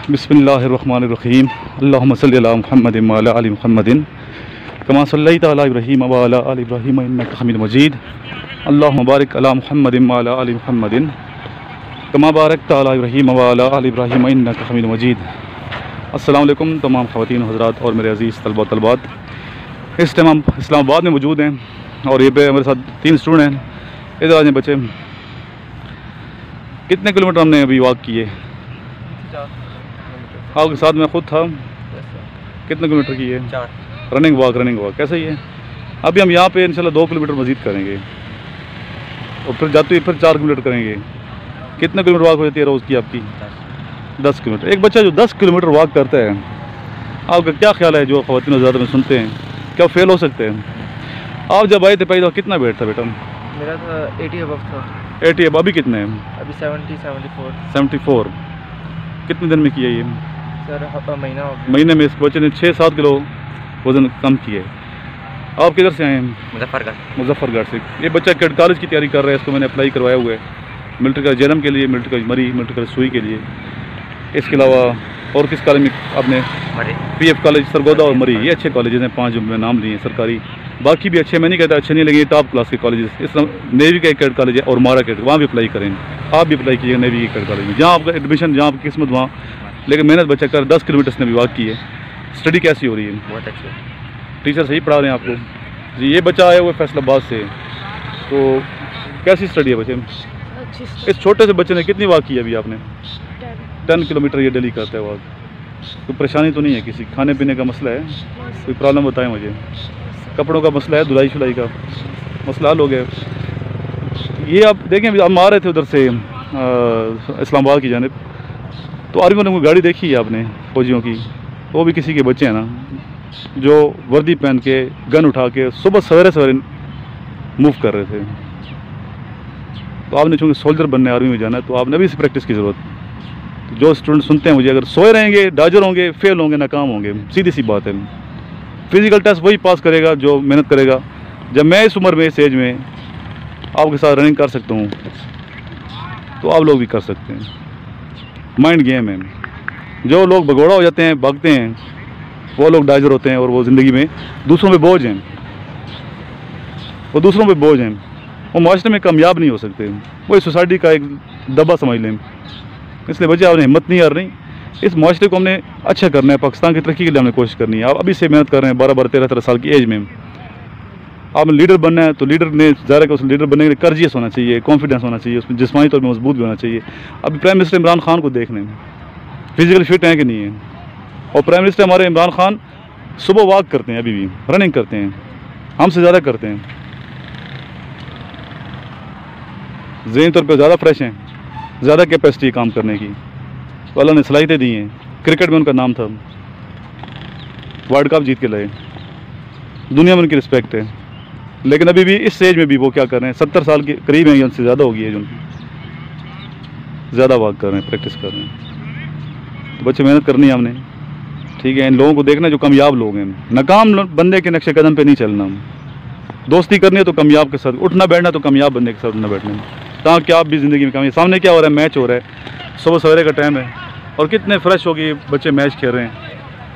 बिस्मिल्लाहिर्रहमानिर्रहीम अल्लाहुम्मा सल्लि अला मुहम्मदिन व अला आलि मुहम्मदिन कमा सल्लैता अला इब्राहीम व अला आलि इब्राहीम इन्नका हमीदुम मजीद अल्लाहुम्मा बारिक अला मुहम्मदिन व अला आलि मुहम्मदिन कमा बारकता अला इब्राहीम व अला आलि इब्राहीम इन्नका हमीदुम मजीद। अस्सलामु अलैकुम तमाम ख़वातीन हज़रात और मेरे अज़ीज़ तलबा तलबात। इस टाइम हम इस्लामाबाद में मौजूद हैं और ये पे मेरे साथ 3 स्टूडेंट हैं। इधर आ जाए बच्चे। कितने किलोमीटर हमने अभी वॉक किए? आपके साथ मैं खुद था। कितने किलोमीटर किए? 4। रनिंग वॉक कैसा ही है। अभी हम यहाँ पे इंशाल्लाह 2 किलोमीटर मज़ीद करेंगे और फिर जाते हुए फिर 4 किलोमीटर करेंगे। कितने किलोमीटर वॉक हो जाती है रोज़ की आपकी? 10 किलोमीटर। एक बच्चा जो 10 किलोमीटर वॉक करता है, आपका क्या ख्याल है? जो ख़वातीन ज़्यादा में सुनते हैं, क्या फेल हो सकते हैं? आप जब आए थे पहले तो कितना वेट था बेटा? मेरा था 80 अबव था। 80 अब अभी कितने हैं? अभी 74। 74। कितने दिन में किया ये? सर महीना हो गया। महीने में इस बच्चे ने 6-7 किलो वज़न कम किया है। आप किधर से आए हैं? मुजफ्फरगढ़ से। ये बच्चा कैड कॉलेज की तैयारी कर रहा है। इसको मैंने अप्लाई करवाया हुआ है मिलिट्री का जनम के लिए, मिलिट्री का मरी, मिलिट्री का सुई के लिए। इसके अलावा और किस कॉलेज में आपने? PF कॉलेज सरगोदा और मरी। ये अच्छे कॉलेज हैं, 5 जो मैं नाम लिए सरकारी। बाकी भी अच्छे, मैं नहीं कहता अच्छे नहीं लगे, टॉप क्लास के कॉलेज। इस नेवी का एक कैड कॉलेज है और मारा कैड, वहाँ भी अप्लाई करें। आप भी अप्लाई कीजिएगा नेवी के कैड कॉलेज में, जहाँ आपका एडमिशन, जहाँ आपकी किस्मत वहाँ। लेकिन मेहनत बच्चा कर 10 किलोमीटर ने भी वॉक की है। स्टडी कैसी हो रही है? बहुत अच्छी। टीचर सही पढ़ा रहे हैं आपको? जी। ये बच्चा आया हुआ है फैसलाबाद से, तो कैसी स्टडी है बच्चे? इस छोटे से बच्चे ने कितनी वॉक की है अभी आपने? 10 किलोमीटर ये डेली करता है वॉक। कोई परेशानी तो नहीं है किसी? खाने पीने का मसला है? कोई प्रॉब्लम बताएं मुझे। कपड़ों का मसला है? धुलाई शुलाई का मसला हल हो गया? ये आप देखें, हम आ रहे थे उधर से इस्लामाबाद की जानिब, तो आर्मी ने गाड़ी देखी है आपने फौजियों की? वो भी किसी के बच्चे हैं ना, जो वर्दी पहन के गन उठा के सुबह सवेरे मूव कर रहे थे। तो आपने चूँकि सोल्जर बनने आर्मी में जाना है, तो आपने अभी से प्रैक्टिस की ज़रूरत। तो जो स्टूडेंट सुनते हैं मुझे, अगर सोए रहेंगे, डाजर होंगे, फेल होंगे, नाकाम होंगे, सीधी सी बात है। फिज़िकल टेस्ट वही पास करेगा जो मेहनत करेगा। जब मैं इस उम्र में, इस एज में आपके साथ रनिंग कर सकता हूँ, तो आप लोग भी कर सकते हैं। माइंड गेम है। जो लोग भगोड़ा हो जाते हैं, भागते हैं, वो लोग डाइजर होते हैं और वो ज़िंदगी में दूसरों पे बोझ हैं। वो दूसरों पे बोझ हैं, वो माशरे में कामयाब नहीं हो सकते। वो इस सोसाइटी का एक दबा समझ लें। इसलिए बच्चे आपने हिम्मत नहीं हारनी। इस माशरे को हमने अच्छा करना है, पाकिस्तान की तरक्की के लिए हमने कोशिश करनी है। आप अभी से मेहनत कर रहे हैं, 12-12, 13-13 साल की एज में। आपने लीडर बनना है, तो लीडर ने ज़ाहिर है कि उस लीडर बनने के लिए कर्जियस होना चाहिए, कॉन्फिडेंस होना चाहिए, उसमें जिस्मानी तौर पर मजबूत भी होना चाहिए। अभी प्राइम मिनिस्टर इमरान खान को देख लें, फिजिकली फिट हैं कि नहीं है? और प्राइम मिनिस्टर हमारे इमरान खान सुबह वॉक करते हैं, अभी भी रनिंग करते हैं, हमसे ज़्यादा करते हैं। ज़हनी तौर पर ज़्यादा फ्रेश हैं, ज़्यादा कैपेसिटी काम करने की। तो अल्लाह ने सलाहियतें दी हैं। क्रिकेट में उनका नाम था, वर्ल्ड कप जीत के लाए, दुनिया में उनकी रिस्पेक्ट है। लेकिन अभी भी इस एज में भी वो क्या कर रहे हैं? 70 साल के करीब हैं, या उनसे ज़्यादा हो गई है जो उनकी। ज़्यादा वॉक कर रहे हैं, प्रैक्टिस कर रहे हैं। तो बच्चे मेहनत करनी है हमने, ठीक है। इन लोगों को देखना जो कामयाब लोग हैं। नाकाम बंदे के नक्शे कदम पे नहीं चलना। दोस्ती करनी है तो कामयाब के साथ उठना बैठना, तो कामयाब बंदे के साथ उठना बैठना, ताकि आप भी ज़िंदगी में कामयाब। सामने क्या हो रहा है? मैच हो रहा है, सुबह सवेरे का टाइम है और कितने फ्रेश हो गए बच्चे मैच खेल रहे हैं।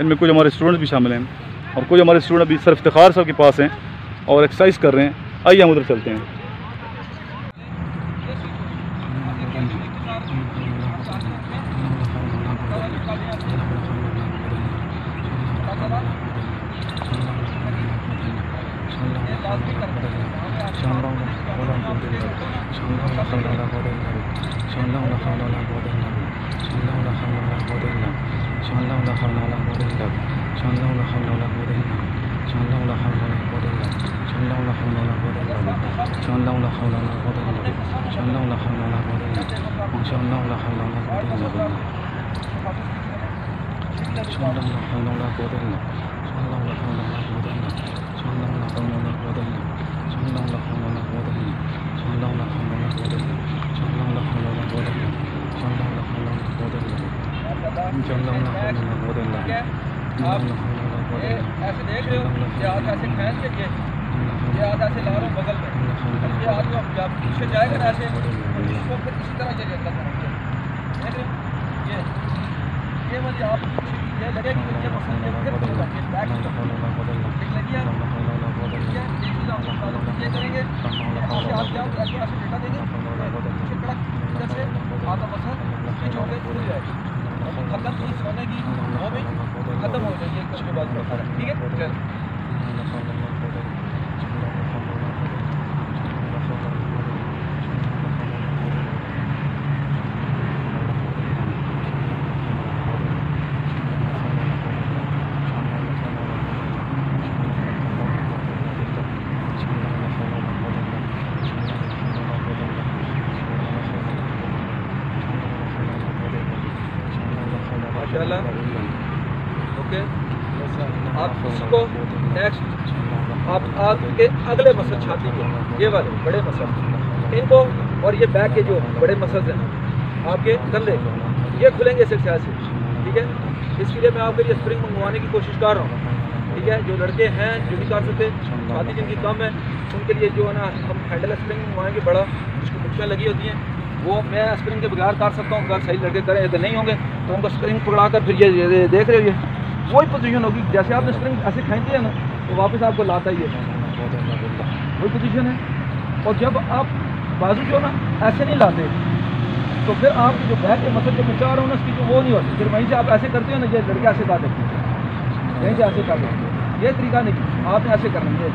इनमें कुछ हमारे स्टूडेंट्स भी शामिल हैं और कुछ हमारे स्टूडेंट अभी सिर्फ इफ्तिखार साहब के पास हैं और एक्सरसाइज कर रहे हैं। आइए हम उधर चलते हैं। पीछे जाएगा ना ऐसे, इसको फिर इसी तरह ये ये वाली आप ये लगेगी कि ये मसल ये फिर बैक ठीक लगी है, ठीक है। ये चीज़ आप ये करेंगे, ऐसे हाथ क्या ऐसे ऐसे डेटा देंगे, पीछे कड़क इधर से आपका मसल स्विच होकर खुल जाएगी, खत्म की सोने की वो भी खत्म हो जाएगी एक उसके बाद, ठीक है। माशाल्लाह, ओके। आप इसको नेक्स्ट आप आपके अगले मसल छाती के ये वाले बड़े मसल इनको और ये बैक के जो बड़े मसल्स हैं आपके कंधे ये खुलेंगे इस एक्सरसाइज से, ठीक है। इसके लिए मैं आपके लिए स्प्रिंग मंगवाने की कोशिश कर रहा हूँ, ठीक है। जो लड़के हैं जो नहीं कर सकते, छाती जिनकी कम है, उनके लिए जो है ना हम हैंडल स्प्रिंग मंगवाएंगे बड़ा, जिसको मुठियाँ लगी होती हैं, वो मैं स्प्रिंग के बगैर कर सकता हूँ। अगर सही लड़के करें, अगर नहीं होंगे तो उनको स्प्रिंग पकड़ा कर फिर ये देख रहे हो, ये वही पोजीशन होगी जैसे आपने स्प्रिंग ऐसे खींची है ना तो वापस आपको लाता ही है, वही पोजीशन है। और जब आप बाजू जो ना ऐसे नहीं लाते तो फिर आपकी जो बैक के मसल जो मैं चाह रहा हूँ ना उसकी जो वो नहीं होती, फिर वहीं से आप ऐसे करते हो ना, ये लड़के ऐसे कर देते हैं, यहीं से ऐसे कर देते हैं। ये तरीका नहीं, आपने ऐसे करना है,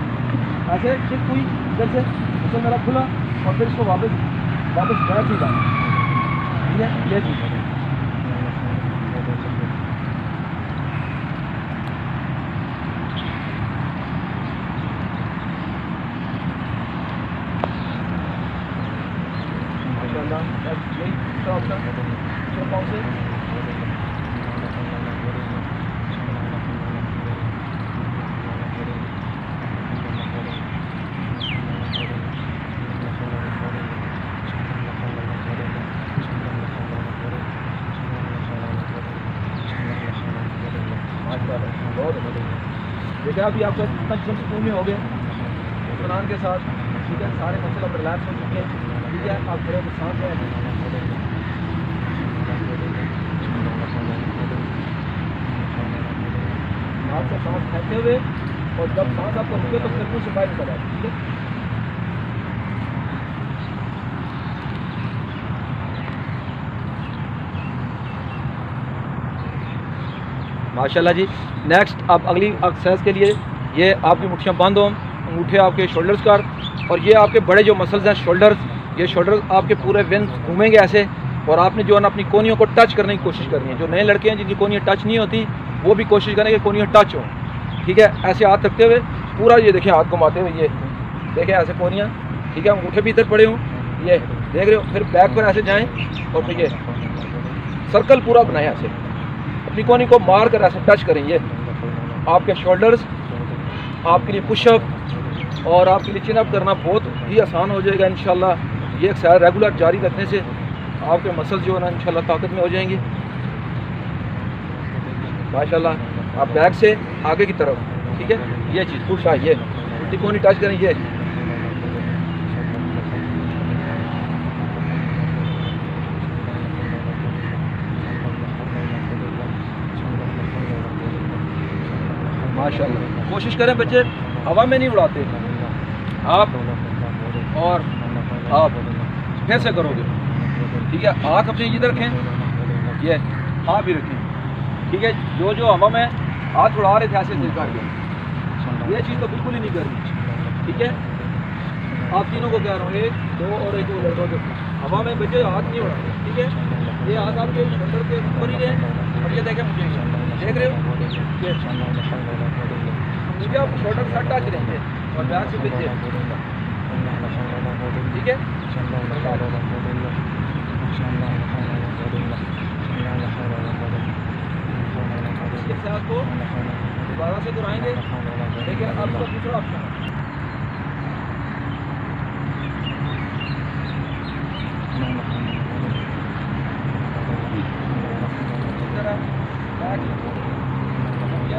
ऐसे सिर्फ कोई इधर से मसल मेरा खुला और फिर इसको वापस बैक ही जाना, ठीक है। ये चीज़ देखिए अभी आपको इतना सुकून में हो गए इत्मीनान के साथ, ठीक है। सारे मसल अब रिलैक्स हो चुके हैं, ठीक है। आप थोड़े सांस लें, हाथ से सांस फेंकते हुए, और जब सांस आपको रुके तो फिर मुँह से बाहर निकल आए, ठीक है। माशाल्लाह जी। नेक्स्ट आप अगली एक्सरसाइज के लिए ये आपकी मुठ्ठियाँ बंद हों, अंगूठे आपके शोल्डर्स कर, और ये आपके बड़े जो मसल्स हैं शोल्डर्स, ये शोल्डर्स आपके पूरे विंग घूमेंगे ऐसे, और आपने जो है ना अपनी कोनियों को टच करने की कोशिश करनी है। जो नए लड़के हैं जिनकी कोनियाँ टच नहीं होती वो भी कोशिश करें कि कोनियाँ टच हो, ठीक है। ऐसे हाथ रखते हुए पूरा ये देखें, हाथ घुमाते हुए ये देखें ऐसे कोनियाँ, ठीक है। अंगूठे भी इधर पड़े हों, ये देख रहे हो। फिर बैक पर ऐसे जाएँ और फिर ये सर्कल पूरा बनाएं, ऐसे अपनी कोनी को मार कर ऐसे टच करें। ये आपके शोल्डर्स आपके लिए पुशअप और आपके लिए चिनअप करना बहुत ही आसान हो जाएगा इंशाल्लाह। ये एक्सरसाइज रेगुलर जारी रखने से आपके मसल्स जो है ना इंशाल्लाह ताकत में हो जाएंगे माशाल्लाह। आप बैक से आगे की तरफ, ठीक है। ये चीज़ पुश आइए, उल्टी कोनी टच करें, ये माशाल्लाह। कोशिश करें बच्चे हवा में नहीं उड़ाते आप, और आप फिर से करोगे, ठीक है। आँख अपनी इधर रखें, ये हाँ भी रखें, ठीक है। जो जो हवा में हाथ उड़ा रहे थे ऐसे निकाल के, ये चीज़ तो बिल्कुल ही नहीं करनी, ठीक है। आप तीनों को कह रहा हूँ, एक दो और एक लड़कों के हवा में बच्चे हाथ नहीं उड़ाते, ठीक है। ये हाथ आपके शोल्डर के ऊपर ही रहे, और ये देखें मुझे देख रहे हो, मुझे आप शोल्डर के साथ टच रहेंगे और बैक से पीछे, ठीक है। इससे आपको दोबारा से दोहराएंगे, लेकिन आपका दूसरा ऑप्शन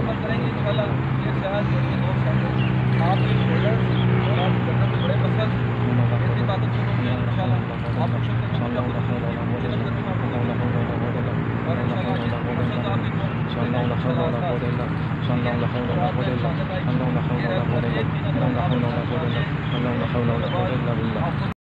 मत करेंगे इंशाल्लाह। ये ख्याल आपके शोल्डर और आप गर्दन के बड़े मसल इतनी ताकत से होंगे इंशाल्लाह। आप और इंशाल्लाह बिल्लाह।